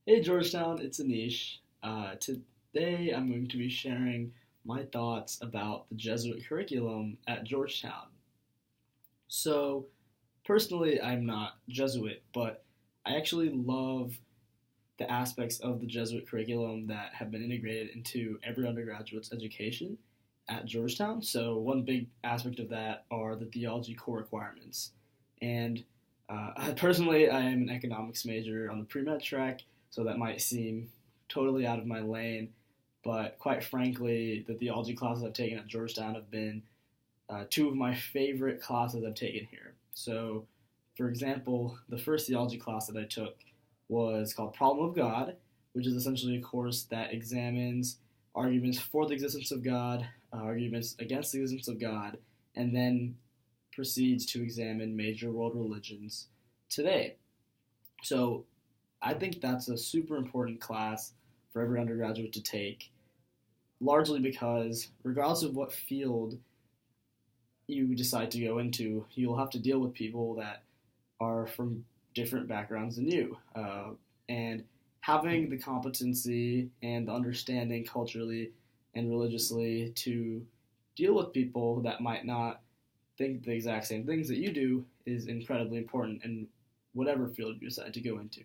Hey Georgetown, it's Aneesh. Today I'm going to be sharing my thoughts about the Jesuit curriculum at Georgetown. So, personally, I'm not Jesuit, but I actually love the aspects of the Jesuit curriculum that have been integrated into every undergraduate's education at Georgetown. So, one big aspect of that are the theology core requirements. And I am an economics major on the pre-med track, so that might seem totally out of my lane. But quite frankly, the theology classes I've taken at Georgetown have been two of my favorite classes I've taken here. So, for example, the first theology class that I took was called Problem of God, which is essentially a course that examines arguments for the existence of God, arguments against the existence of God, and then proceeds to examine major world religions today. So I think that's a super important class for every undergraduate to take, largely because regardless of what field you decide to go into, you'll have to deal with people that are from different backgrounds than you. And having the competency and the understanding culturally and religiously to deal with people that might not think the exact same things that you do is incredibly important in whatever field you decide to go into.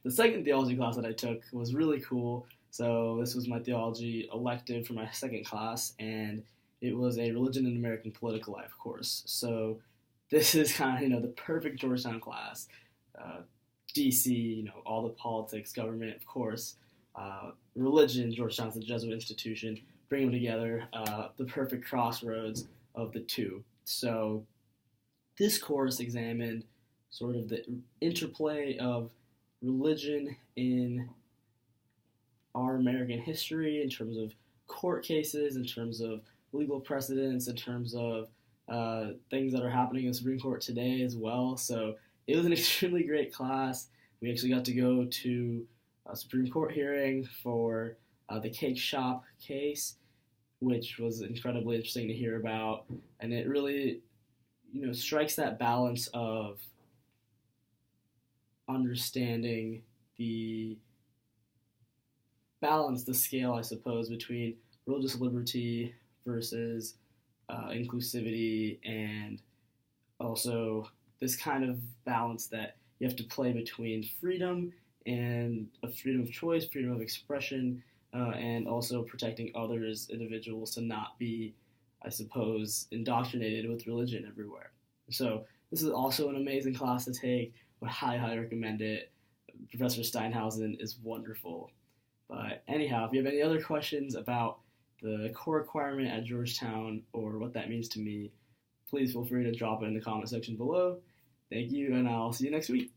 The second theology class that I took was really cool. So this was my theology elective for my second class, and it was a religion and American political life course. So this is kind of the perfect Georgetown class. DC, all the politics, government, of course, religion. Georgetown's a Jesuit institution. Bring them together, the perfect crossroads of the two. So this course examined sort of the interplay of religion in our American history, in terms of court cases, in terms of legal precedents, in terms of things that are happening in the Supreme Court today as well. So it was an extremely great class. We actually got to go to a Supreme Court hearing for the cake shop case, which was incredibly interesting to hear about. And it really, strikes that balance of understanding the scale, I suppose, between religious liberty versus inclusivity, and also this kind of balance that you have to play between freedom and a freedom of choice, freedom of expression, and also protecting others, individuals, to not be, I suppose, indoctrinated with religion everywhere. So this is also an amazing class to take. Would highly recommend it. Professor Steinhausen is wonderful. But anyhow, if you have any other questions about the core requirement at Georgetown or what that means to me, please feel free to drop it in the comment section below. Thank you, and I'll see you next week.